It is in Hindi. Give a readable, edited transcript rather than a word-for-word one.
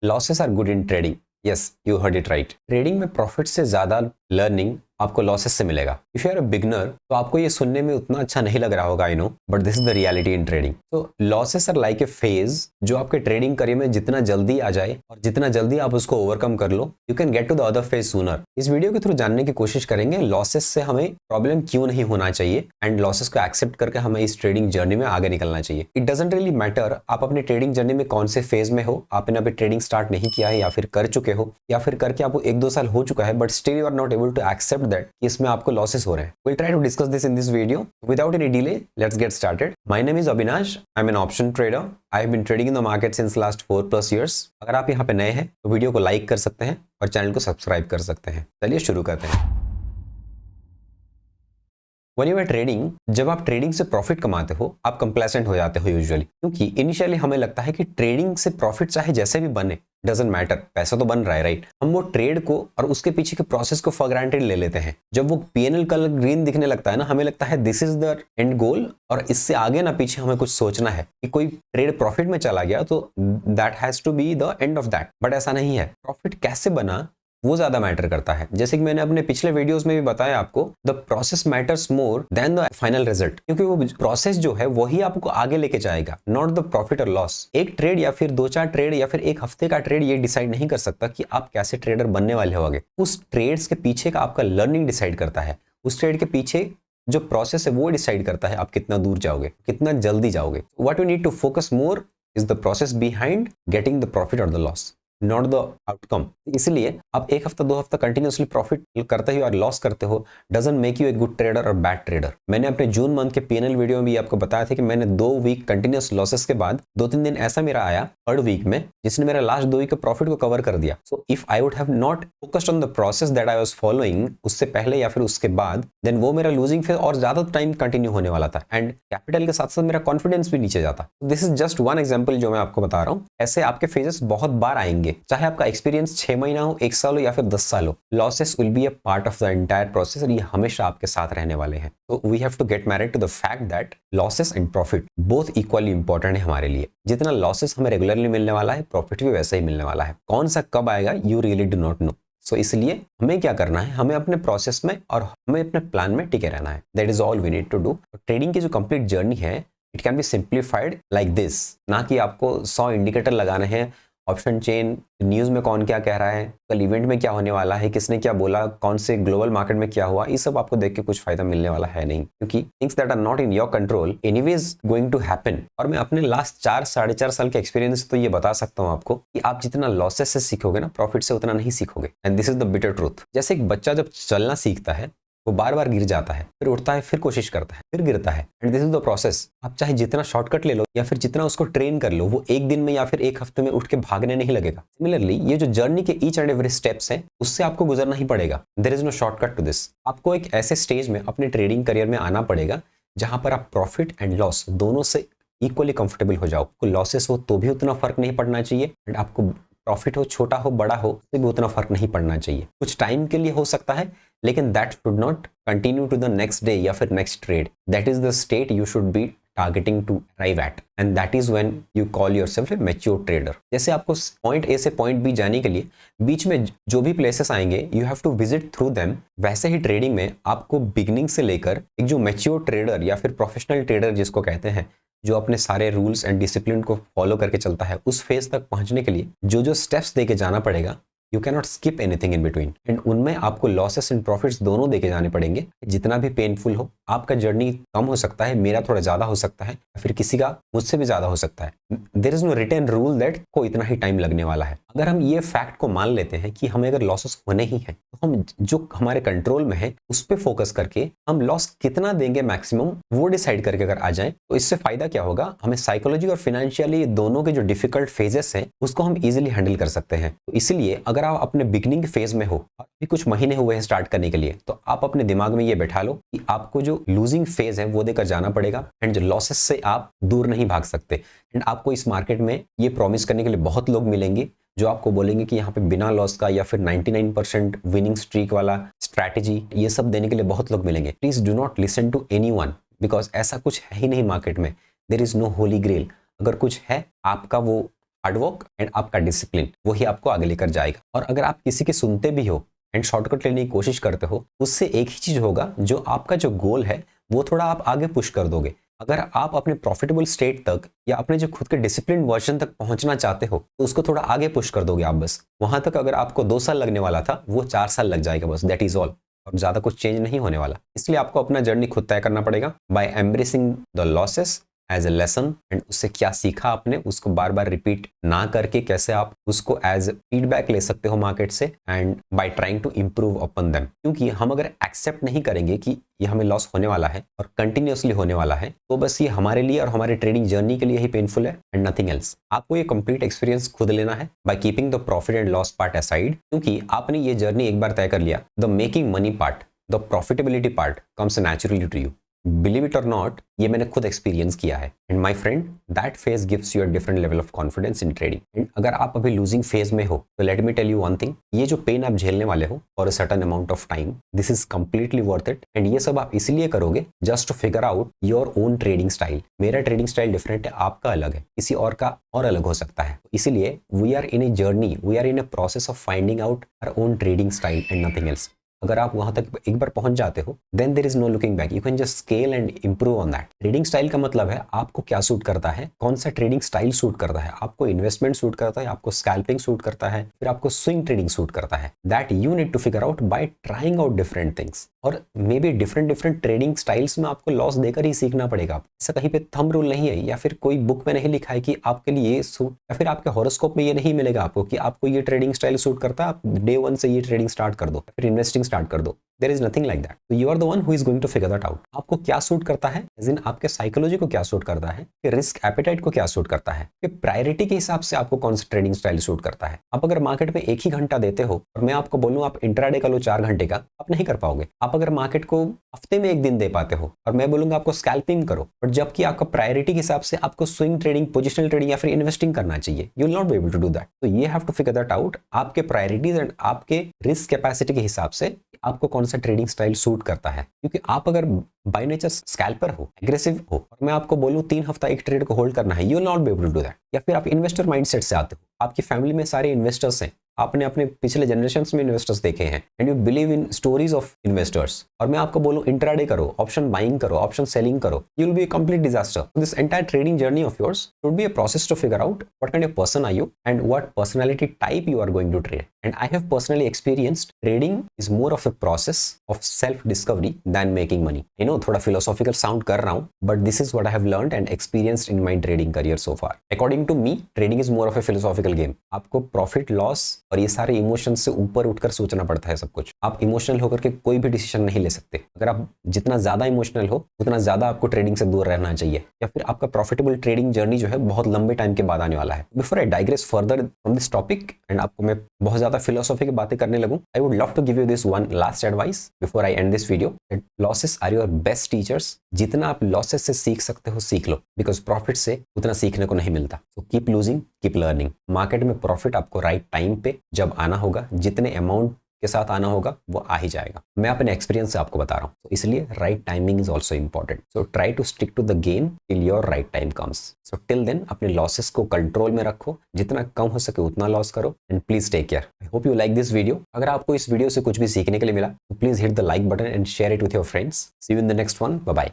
Losses are good in trading. Yes, you heard it right. Trading में प्रॉफिट से ज्यादा लर्निंग आपको लॉसेस से मिलेगा। If you are a beginner तो आपको ये सुनने में उतना अच्छा नहीं लग रहा होगा, I know, but this is the reality in trading. तो losses are like a phase जो आपके ट्रेडिंग करियर में जितना जल्दी आ जाए और जितना जल्दी आप उसको ओवरकम कर लो, you can get to the other phase sooner. इस वीडियो के थ्रू जानने की कोशिश करेंगे लॉसेस से हमें प्रॉब्लम क्यों नहीं होना चाहिए एंड लॉसेस को एक्सेप्ट करके हमें इस ट्रेडिंग जर्नी में आगे निकलना चाहिए। इट डजंट रियली मैटर आप अपनी ट्रेडिंग जर्नी में कौन से फेज में हो, आपने अभी ट्रेडिंग स्टार्ट नहीं किया है या फिर कर चुके हो या फिर करके आपको 1-2 साल हो चुका है, but still you are not able to accept that कि इसमें आपको losses हो रहे हैं। We'll try to discuss this in this video. Without any delay, let's get started. My name is Abhinash. I'm an option trader. I have been trading in the market since last 4+ years. अगर आप यहाँ पे नए हैं तो वीडियो को लाइक कर सकते हैं और चैनल को सब्सक्राइब कर सकते हैं। चलिए शुरू करते हैं। When you are trading, जब आप ट्रेडिंग से प्रॉफिट कमाते हो आप कंप्लेसेंट हो जाते हो यूजुअली, क्योंकि इनिशियली हमें लगता है कि ट्रेडिंग से प्रॉफिट चाहे जैसे भी बने डजंट मैटर, पैसा तो बन रहा है, राइट। हम वो ट्रेड को और उसके पीछे के प्रोसेस को फॉर ग्रांटेड ले लेते हैं। जब वो पीएनएल कलर ग्रीन दिखने लगता है ना, हमें लगता है दिस इज द एंड गोल और इससे आगे ना पीछे हमें कुछ सोचना है कि कोई ट्रेड प्रॉफिट में चला गया तो that has to be the end of that. But ऐसा नहीं है। प्रॉफिट कैसे बना वो ज्यादा मैटर करता है। जैसे कि मैंने अपने पिछले वीडियोस में भी बताया आपको, the process matters more than the final result, क्योंकि वो प्रोसेस जो है वही आपको आगे लेके जाएगा, नॉट द प्रॉफिट और लॉस। एक ट्रेड या फिर 2-4 ट्रेड या फिर एक हफ्ते का ट्रेड ये डिसाइड नहीं कर सकता कि आप कैसे ट्रेडर बनने वाले होगे। उस ट्रेड्स के पीछे का आपका लर्निंग डिसाइड करता है। उस ट्रेड के पीछे जो प्रोसेस है वो डिसाइड करता है आप कितना दूर जाओगे, कितना जल्दी जाओगे। What you need to focus more is the process behind getting the profit और the loss, not the outcome. इसलिए आप 1 हफ्ता 2 हफ्ता कंटिन्यूसली प्रॉफिट करते हो और लॉस करते हो doesn't make U a good trader और बैड ट्रेडर। मैंने अपने जून मंथ के पीएनएल वीडियो में भी आपको बताया था कि मैंने 2 वीक कंटिन्यूस लॉसेस के बाद 2-3 दिन ऐसा मेरा आया थर्ड वीक में जिसने मेरा लास्ट 2 वीक के प्रॉफिट को कवर कर दिया। So if I would have not focused on the process that I was following उससे पहले या फिर उसके बाद, देन वो मेरा लूजिंग फेज और ज्यादा टाइम कंटिन्यू होने वाला था एंड कैपिटल के साथ साथ मेरा कॉन्फिडेंस भी नीचे जाता। This is just one example जो मैं आपको बता रहा हूँ। ऐसे आपके फेजेस बहुत बार आएंगे, चाहे आपका एक्सपीरियंस 6 महीना हो, 1 साल हो या फिर 10 साल हो। Losses will be a part of the entire process और ये हमेशा आपके साथ रहने वाले हैं। तो we have to get married to the fact that losses and profit both equally important है हमारे लिए। जितना लॉसेस हमें रेगुलरली मिलने वाला है, प्रॉफिट भी वैसा ही मिलने वाला है। कौन सा कब आएगा you really do not know. So इसलिए हमें क्या करना है, हमें अपने प्रोसेस में और हमें अपने प्लान में टिके रहना है। That is all we need to do. Trading की जो कंप्लीट जर्नी है it can be simplified like this, ना कि आपको 100 इंडिकेटर लगाने हैं, ऑप्शन चेन, न्यूज में कौन क्या कह रहा है, कल इवेंट में क्या होने वाला है, किसने क्या बोला, कौन से ग्लोबल मार्केट में क्या हुआ, ये सब आपको देख के कुछ फायदा मिलने वाला है नहीं, क्योंकि things that are not in your control anyways going to happen. और मैं अपने लास्ट 4-4.5 साल के एक्सपीरियंस से तो ये बता सकता हूँ आपको कि आप जितना लॉसेस से सीखोगे ना, प्रॉफिट से उतना नहीं सीखोगे। And this is the bitter truth. जैसे एक बच्चा जब चलना सीखता है वो बार बार गिर जाता है, फिर उठता है, फिर कोशिश करता है, फिर गिरता है। And this is the process. आप चाहे जितना शॉर्टकट ले लो या फिर जितना उसको ट्रेन कर लो, वो एक दिन में या फिर एक हफ्ते में उठ के भागने नहीं लगेगा। सिमिलरली ये जो जर्नी के ईच एंड एवरी स्टेप्स है उससे आपको गुजरना ही पड़ेगा। There is no shortcut to this. आपको एक ऐसे स्टेज में अपने ट्रेडिंग करियर में आना पड़ेगा जहां पर आप प्रॉफिट एंड लॉस दोनों से इक्वली कंफर्टेबल हो जाओ। आपको लॉसेस हो तो भी उतना फर्क नहीं पड़ना चाहिए एंड आपको प्रॉफिट हो, छोटा हो बड़ा हो, तो भी उतना फर्क नहीं पड़ना चाहिए। कुछ टाइम के लिए हो सकता है लेकिन that should not continue to the next day या फिर next trade. That is the state you should be targeting to arrive at and that is when you call yourself a mature trader. जैसे आपको पॉइंट ए से पॉइंट बी जाने के लिए बीच में जो भी प्लेसेस आएंगे you have to visit through them, वैसे ही ट्रेडिंग में आपको बिगिनिंग से लेकर एक जो मैच्योर ट्रेडर या फिर प्रोफेशनल ट्रेडर जिसको कहते हैं, जो अपने सारे रूल्स एंड डिसिप्लिन को फॉलो करके चलता है, उस फेज तक पहुंचने के लिए जो जो स्टेप्स देके जाना पड़ेगा, you can not skip anything in between. And उनमें आपको लॉसेस एंड प्रॉफिट्स दोनों देके जाने पड़ेंगे। जितना भी पेनफुल हो, आपका जर्नी कम हो सकता है, मेरा थोड़ा ज्यादा हो सकता है, फिर किसी का मुझसे भी ज्यादा हो सकता है। There is no written rule that को इतना ही टाइम लगने वाला है। अगर हम ये फैक्ट को मान लेते हैं कि हमें अगर लॉसेस होने ही है तो हम जो हमारे कंट्रोल में है उस पर फोकस करके हम लॉस कितना देंगे मैक्सिमम वो डिसाइड करके अगर आ जाए तो इससे फायदा क्या होगा, हमें साइकोलॉजी और फाइनेंशियली दोनों के जो डिफिकल्ट फेजेस हैं उसको हम इजीली हैंडल कर सकते हैं। तो इसलिए अगर आप अपने बिगिनिंग फेज में हो और भी कुछ महीने हुए हैं स्टार्ट करने के लिए, तो आप अपने दिमाग में ये बैठा लो कि आपको जो लूजिंग फेज है वो देकर जाना पड़ेगा एंड जो लॉसेस से आप दूर नहीं भाग सकते। एंड आपको इस मार्केट में ये प्रॉमिस करने के लिए बहुत लोग मिलेंगे जो आपको बोलेंगे कि यहाँ पे बिना लॉस का या फिर 99% विनिंग स्ट्रीक वाला स्ट्रैटेजी, ये सब देने के लिए बहुत लोग मिलेंगे। Please do not listen to anyone, because ऐसा कुछ है ही नहीं मार्केट में। There is no holy grail. अगर कुछ है आपका वो हार्डवर्क एंड आपका डिसिप्लिन, वही आपको आगे लेकर जाएगा। और अगर आप किसी की सुनते भी हो एंड शॉर्टकट लेने की कोशिश करते हो, उससे एक ही चीज होगा, जो आपका जो गोल है वो थोड़ा आप आगे पुश कर दोगे। अगर आप अपने प्रॉफिटेबल स्टेट तक या अपने जो खुद के डिसिप्लिन वर्जन तक पहुंचना चाहते हो, तो उसको थोड़ा आगे पुश कर दोगे आप। बस वहां तक अगर आपको 2 साल लगने वाला था, वो 4 साल लग जाएगा बस, दैट इज ऑल। और ज्यादा कुछ चेंज नहीं होने वाला। इसलिए आपको अपना जर्नी खुद तय करना पड़ेगा by embracing the losses as a lesson, and उससे क्या सीखा आपने, उसको बार बार रिपीट ना करके कैसे आप उसको एज फीडबैक ले सकते हो मार्केट से, and by trying to improve upon them. क्योंकि हम अगर एक्सेप्ट नहीं करेंगे कि ये हमें लॉस होने वाला है और कंटिन्यूअसली होने वाला है, तो बस ये हमारे लिए और हमारे ट्रेडिंग जर्नी के लिए ही पेनफुल है एंड नथिंग एल्स। आपको ये कंप्लीट एक्सपीरियंस खुद लेना है by keeping the profit and loss part aside, क्योंकि आपने ये जर्नी एक बार तय कर लिया, the making money part, the profitability part comes naturally to you. Believe it और नॉट, ये मैंने खुद एक्सपीरियंस किया है। And my friend, that phase gives you a different level of confidence in trading. And अगर आप अभी लूजिंग फेज में हो, तो let me tell you one thing, ये जो पेन आप झेलने वाले हो for a certain amount of time, this is completely worth it. And ये सब आप इसलिए करोगे just to figure out your own trading style. मेरा ट्रेडिंग स्टाइल डिफरेंट है, आपका अलग है, किसी और का और अलग हो सकता है। इसीलिए we are in a journey, we are in a process of finding out our own trading style and nothing else. अगर आप वहां तक एक बार पहुंच जाते हो, then there is no looking back, you can just scale and improve on that. Trading style का मतलब है आपको क्या सूट करता है, कौन सा ट्रेडिंग स्टाइल सूट करता है, आपको इन्वेस्टमेंट सूट करता है, आपको स्कैल्पिंग सूट करता है, फिर आपको स्विंग ट्रेडिंग सूट करता है। That you need to figure out by trying out different things. और maybe different trading styles में आपको लॉस देकर ही सीखना पड़ेगा। ऐसा कहीं पे थंब रूल नहीं है, या फिर कोई बुक में नहीं लिखा है कि आपके लिए ये सूट, या फिर आपके हॉरोस्कोप में ये नहीं मिलेगा आपको कि आपको ये ट्रेडिंग स्टाइल सूट करता है, आप डे 1 से ये ट्रेडिंग स्टार्ट कर दो, फिर इन्वेस्टिंग स्टार्ट कर दो। There is nothing like that. So you are the one who is going to figure that out. आपको क्या सूट करता है, as in आपके साइकोलॉजी को क्या सूट करता है, रिस्क एपेटाइट को क्या सूट करता है, प्रायोरिटी के हिसाब से आपको कौन सा ट्रेडिंग स्टाइल सूट करता है। आप अगर मार्केट में 1 ही घंटा देते हो और मैं आपको बोलूं आप इंट्राडे का लो 4 घंटे का, आप नहीं कर पाओगे। आप अगर मार्केट को हफ्ते में 1 दिन दे पाते हो और मैं बोलूंगा आपको स्कैल्पिंग करो, और जबकि आपका प्रायोरिटी के हिसाब से आपको स्विंग ट्रेडिंग, पोजिशनल ट्रेडिंग या फिर इन्वेस्टिंग करना चाहिए, you will not be able to do that. तो ये have to figure that out, आपके प्रायोरिटीज एंड आपके रिस्क कैपेसिटी के हिसाब से आपको कौन सा ट्रेडिंग स्टाइल सूट करता है। क्योंकि आप अगर बाय नेचर स्कैल्पर हो, एग्रेसिव हो, और मैं आपको बोलूं 3 हफ्ता एक ट्रेड को होल्ड करना है, you will not be able to do that. या फिर आप इन्वेस्टर माइंडसेट से आते हो, आपकी फैमिली में सारे इन्वेस्टर्स हैं, आपने अपने पिछले जनरेशंस में इन्वेस्टर्स देखे हैं and you believe in stories of investors, और मैं आपको बोलूं इंट्राडे करो, ऑप्शन बाइंग करो, ऑप्शन सेलिंग करो, you will be a complete disaster. This entire trading journey of yours should be a process to figure out what kind of person are you and what personality type you are going to trade. And I have personally experienced trading is more of a process of self discovery than making money. I know थोड़ा फिलोसॉफिकल साउंड कर रहा हूं, but this is what I have learned and experienced in my trading career so far. According to me, trading is more of a philosophical game. आपको प्रॉफिट लॉस और ये सारे इमोशन से ऊपर उठकर सोचना पड़ता है सब कुछ। आप इमोशनल होकर के कोई भी डिसीजन नहीं ले सकते। अगर आप जितना ज्यादा इमोशनल हो, उतना ज्यादा आपको ट्रेडिंग से दूर रहना चाहिए, या फिर आपका प्रॉफिटेबल ट्रेडिंग जर्नी जो है बहुत लंबे टाइम के बाद आने वाला है। Before I digress further from this topic and आपको मैं बहुत ज्यादा फिलोसॉफी की बातें करने लगूं, I would love to give you this one last advice before I end this video. Losses are your best teachers. जितना आप लॉसेस से सीख सकते हो सीख लो, बिकॉज प्रॉफिट से उतना सीखने को नहीं मिलता। So keep losing, keep learning. Market में प्रॉफिट आपको राइट टाइम पे जब आना होगा, जितने अमाउंट के साथ आना होगा वो आ ही जाएगा। मैं अपने एक्सपीरियंस से आपको बता रहा हूँ, तो इसलिए right timing is also important. So try to stick to the game till your right time comes. So till then अपने लॉसेस को कंट्रोल में रखो, जितना कम हो सके उतना लॉस करो, and please take care. I hope you like this video. अगर आपको इस वीडियो से कुछ भी सीखने के लिए मिला, तो please hit the like button and share it with your friends. See you in the next one. Bye bye.